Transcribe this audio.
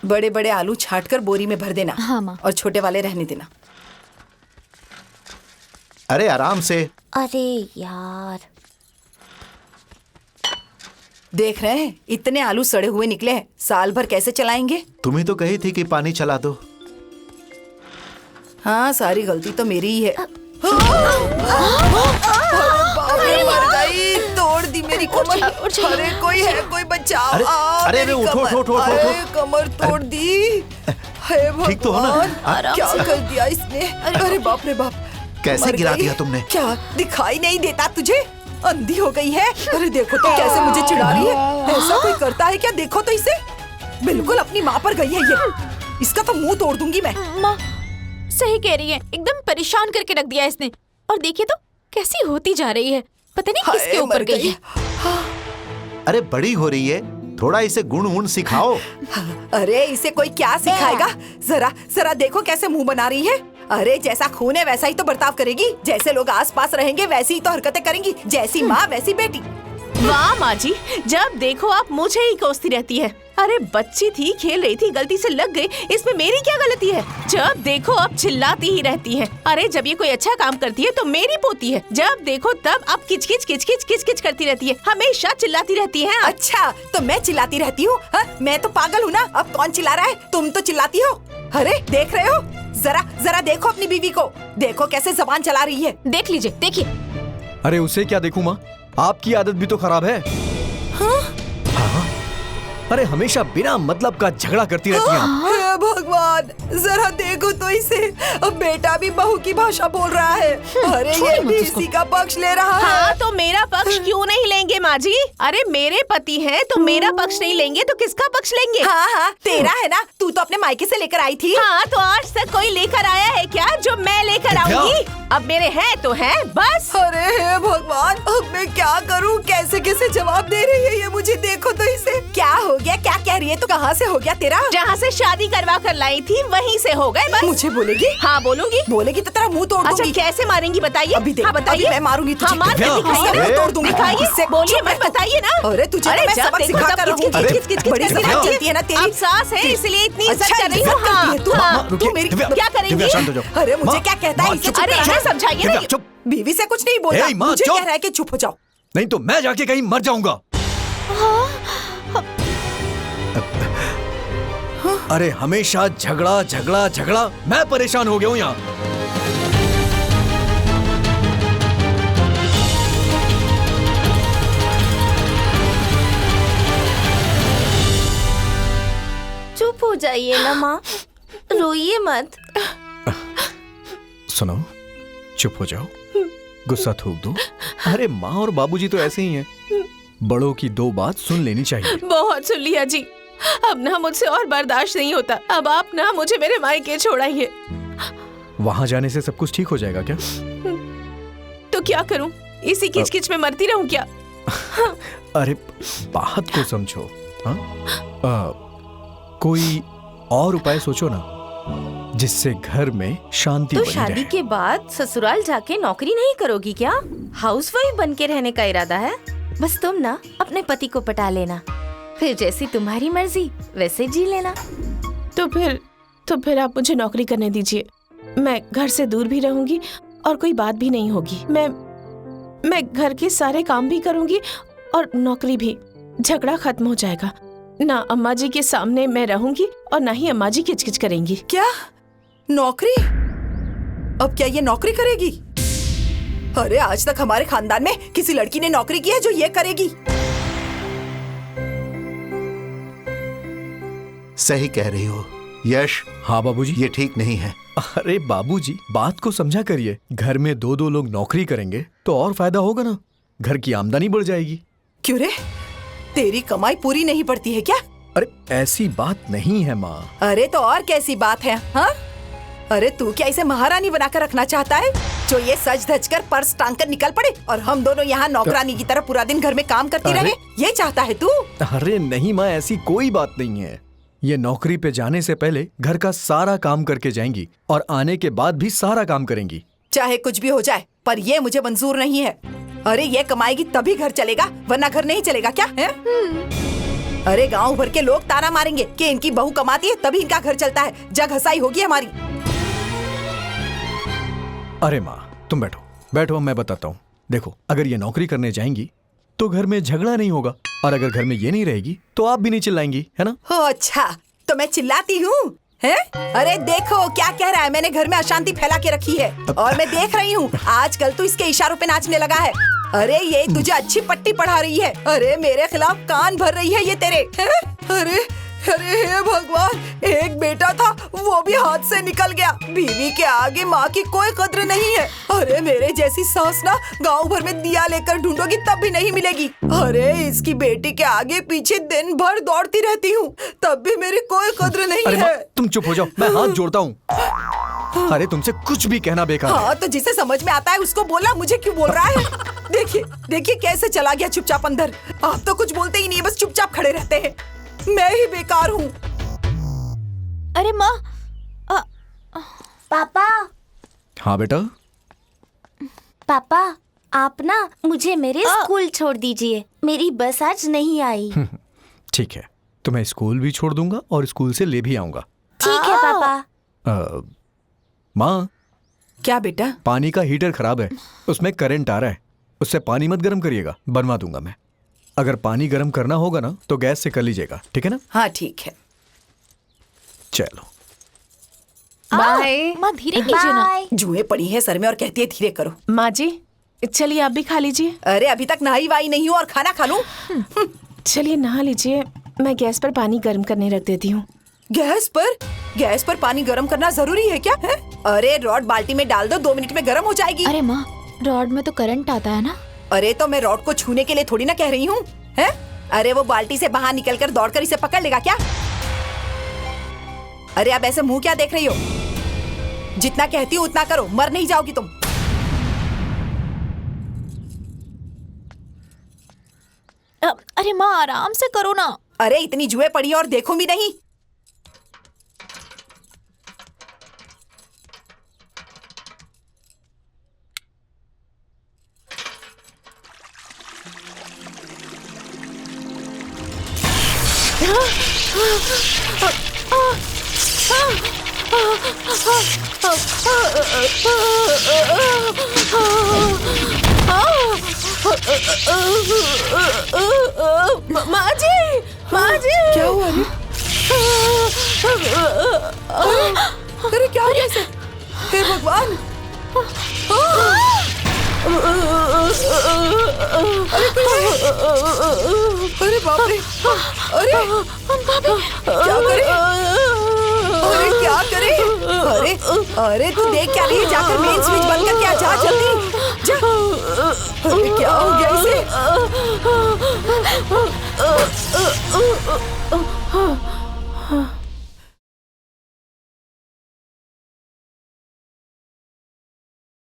बड़े बड़े आलू छांट कर बोरी में भर देना। हाँ माँ। और छोटे वाले रहने देना। अरे आराम से। अरे यार, देख रहे हैं इतने आलू सड़े हुए निकले हैं, साल भर कैसे चलाएंगे? तुम्ही तो कही थी कि पानी चला दो। हाँ, सारी गलती तो मेरी ही है। अरे बाप रे, मर गई, तोड़ दी मेरी कमर। अरे कोई है, कोई बचाओ। अरे उठो। अरे कमर तोड़ दी। ठीक तो हो ना? क्या कर दिया इसने? अरे बाप रे बाप, कैसे गिरा दिया तुमने? क्या दिखाई नहीं देता तुझे? अंधी हो गई है? अरे देखो तो कैसे मुझे चिढ़ा रही है। ऐसा कोई करता है क्या? देखो तो इसे, बिल्कुल अपनी माँ पर गई है ये। इसका तो मुंह तोड़ दूंगी मैं। माँ सही कह रही है, एकदम परेशान करके रख दिया इसने। और देखिए तो कैसी होती जा रही है, पता नहीं किसके ऊपर गई है। अरे बड़ी हो रही है, थोड़ा इसे गुण सिखाओ। अरे इसे कोई क्या सिखाएगा? जरा जरा देखो कैसे मुंह बना रही है। अरे जैसा खून है वैसा ही तो बर्ताव करेगी। जैसे लोग आस पास रहेंगे वैसी ही तो हरकतें करेंगी। जैसी माँ वैसी बेटी। वाह माँ जी, जब देखो आप मुझे ही कोसती रहती है। अरे बच्ची थी, खेल रही थी, गलती से लग गई, इसमें मेरी क्या गलती है? जब देखो अब चिल्लाती ही रहती है। अरे जब ये कोई अच्छा काम करती है तो मेरी पोती है, जब देखो तब अब किच करती रहती है, हमेशा चिल्लाती रहती है। अच्छा तो मैं चिल्लाती रहती हूँ? मैं तो पागल हूँ ना? अब कौन चिल्ला रहा है? तुम तो चिल्लाती हो। अरे देख रहे हो? जरा जरा देखो अपनी बीवी को, देखो कैसे जबान चला रही है। देख लीजिए, देखिए। अरे उसे क्या देखूं माँ, आपकी आदत भी तो खराब है। हाँ? अरे हमेशा बिना मतलब का झगड़ा करती रहती हैं। हे भगवान, जरा देखो तो इसे, अब बेटा भी बहू की भाषा बोल रहा है। अरे ये भी इसी का पक्ष ले रहा है। हाँ तो मेरा पक्ष क्यों नहीं लेंगे माँ जी? अरे मेरे पति हैं तो मेरा पक्ष नहीं लेंगे तो किसका पक्ष लेंगे? हाँ, तेरा है ना, तू तो अपने मायके से लेकर आई थी। हाँ तो आज तक कोई लेकर आया है क्या जो मैं लेकर आऊंगी? अब मेरे हैं तो हैं, बस। अरे हे भगवान, अब मैं क्या करूं? कैसे कैसे जवाब दे रही है ये मुझे। देखो तो इसे, क्या हो गया? क्या कह रही है? तो कहाँ से हो गया तेरा? जहाँ से शादी करवा कर लाई थी वहीं से हो गए बस। मुझे बोलेगी? हाँ बोलूंगी। बोलेगी तो तेरा मुंह तोड़ दूंगी। अच्छा कैसे मारेंगी बताइए? अभी देख, हाँ बताइए। मैं मारूंगी तुझे। हाँ मार के दिखाइए, मुंह तोड़ दूंगी। दिखाइए, बोलिए मत, बताइए ना। अरे तुझे मैं सबक सिखा कर रहूंगी। बड़ी जबान चलती है ना तेरी। अब सास है इसलिए इतनी इज्जत कर रही इज्जत करती है तू। हूँ। तू मेरी क्या करेंगी? अरे मुझे क्या कहता है? इसे अरे इसे समझाइए ना। बीवी से कुछ नहीं बोलता, मुझे कह रहा है कि चुप हो जाओ। नहीं तो मैं जाके कहीं मर जाऊंगा। अरे हमेशा झगड़ा झगड़ा झगड़ा, मैं परेशान हो गया हूँ यहाँ। चुप हो जाइए ना माँ, रोइए मत। सुनो, चुप हो जाओ, गुस्सा थूक दो। अरे माँ और बाबूजी तो ऐसे ही हैं, बड़ों की दो बात सुन लेनी चाहिए। बहुत सुन लिया जी, अब ना मुझसे और बर्दाश्त नहीं होता। अब आप ना मुझे मेरे मायके छोड़ाइए। वहाँ जाने से सब कुछ ठीक हो जाएगा क्या? तो क्या करूं? इसी किचकिच में मरती रहूं क्या? अरे बात को समझो। हाँ? कोई और उपाय सोचो ना, जिससे घर में शांति तो बनी रहे। शादी के बाद ससुराल जाके नौकरी नहीं करोगी क्या? हाउसवाइफ बन के रहने का इरादा है? बस तुम ना अपने पति को पटा लेना, फिर जैसी तुम्हारी मर्जी वैसे जी लेना। तो फिर आप मुझे नौकरी करने दीजिए। मैं घर से दूर भी रहूंगी और कोई बात भी नहीं होगी। मैं घर के सारे काम भी करूंगी और नौकरी भी। झगड़ा खत्म हो जाएगा। ना अम्मा जी के सामने मैं रहूंगी और ना ही अम्मा जी किचकिच करेंगी। क्या नौकरी? अब क्या ये नौकरी करेगी? अरे आज तक हमारे खानदान में किसी लड़की ने नौकरी की है जो ये करेगी? सही कह रही हो यश। हाँ बाबूजी, ये ठीक नहीं है। अरे बाबूजी, बात को समझा करिए। घर में दो दो लोग नौकरी करेंगे तो और फायदा होगा ना, घर की आमदनी बढ़ जाएगी। क्यों रे, तेरी कमाई पूरी नहीं पड़ती है क्या? अरे ऐसी बात नहीं है माँ। अरे तो और कैसी बात है? हाँ, अरे तू क्या इसे महारानी बनाकर रखना चाहता है जो ये सज धज कर पर्स टांग कर निकल पड़े और हम दोनों यहाँ नौकरानी की तरह पूरा दिन घर में काम करती रहे? ये चाहता है तू? अरे नहीं माँ, ऐसी कोई बात नहीं है। ये नौकरी पे जाने से पहले घर का सारा काम करके जाएंगी और आने के बाद भी सारा काम करेंगी। चाहे कुछ भी हो जाए, पर ये मुझे मंजूर नहीं है। अरे ये कमाएगी तभी घर चलेगा, वरना घर नहीं चलेगा क्या है? अरे गांव भर के लोग ताना मारेंगे कि इनकी बहू कमाती है तभी इनका घर चलता है। जग हसाई होगी हमारी। अरे माँ तुम बैठो बैठो, मैं बताता हूँ। देखो, अगर ये नौकरी करने जाएंगी तो घर में झगड़ा नहीं होगा, और अगर घर में ये नहीं रहेगी तो आप भी नहीं चिल्लाएंगी, है ना? हो अच्छा, तो मैं चिल्लाती हूँ हैं? अरे देखो क्या कह रहा है, मैंने घर में अशांति फैला के रखी है और मैं देख रही हूँ आजकल तो इसके इशारों पे नाचने लगा है। अरे ये तुझे अच्छी पट्टी पढ़ा रही है। अरे मेरे खिलाफ कान भर रही है ये तेरे, हैं? अरे अरे हे भगवान, एक बेटा था वो भी हाथ से निकल गया। बीवी के आगे माँ की कोई कद्र नहीं है। अरे मेरे जैसी सास ना गांव भर में दिया लेकर ढूंढोगी तब भी नहीं मिलेगी। अरे इसकी बेटी के आगे पीछे दिन भर दौड़ती रहती हूँ तब भी मेरी कोई कद्र नहीं अरे है। माँ तुम चुप हो जाओ, मैं हाथ जोड़ता हूँ। अरे तुमसे कुछ भी कहना बेकार है। हाँ तो जिसे समझ में आता है उसको बोला, मुझे क्यों बोल रहा है? देखिए देखिए कैसे चला गया चुपचाप अंदर। आप तो कुछ बोलते ही नहीं, बस चुपचाप खड़े रहते हैं। मैं ही बेकार हूँ। अरे माँ, पापा हाँ बेटा। पापा आप ना मुझे मेरे स्कूल छोड़ दीजिए, मेरी बस आज नहीं आई। ठीक है, तो मैं स्कूल भी छोड़ दूंगा और स्कूल से ले भी आऊंगा। ठीक है पापा। माँ, क्या बेटा? पानी का हीटर खराब है, उसमें करंट आ रहा है, उससे पानी मत गर्म करिएगा, बनवा दूंगा मैं। अगर पानी गर्म करना होगा ना तो गैस से कर लीजिएगा, ठीक है ना? हाँ ठीक है। चलो बाय। माँ धीरे कीजिए ना। बाय। जुएं पड़ी है सर में और कहती है धीरे करो। माँ जी चलिए आप भी खा लीजिए। अरे अभी तक नहाई वाई नहीं हूँ और खाना खा लूं? चलिए नहा लीजिए, मैं गैस पर पानी गर्म करने रख देती हूँ। गैस पर पानी गर्म करना जरूरी है क्या है? अरे रॉड बाल्टी में डाल दो, 2 मिनट में गर्म हो जाएगी। अरे माँ, रॉड में तो करंट आता है ना। अरे तो मैं रॉड को छूने के लिए थोड़ी ना कह रही हूँ, हैं? अरे वो बाल्टी से बाहर निकलकर दौड़कर इसे पकड़ लेगा क्या? अरे अब ऐसे मुंह क्या देख रही हो? जितना कहती हूँ उतना करो, मर नहीं जाओगी तुम। अरे माँ आराम से करो ना। अरे इतनी जुए पड़ी है और देखो भी नहीं। माँ जी, माँ जी क्या हुआ? अरे क्या हो गया इसे? हे भगवान! अरे बाप रे! अरे क्या करे? अरे क्या करे? अरे अरे तू देख क्या रही है? जाकर मेन स्विच बंद करके आ, जा जल्दी जा। अरे क्या हो गया इसे?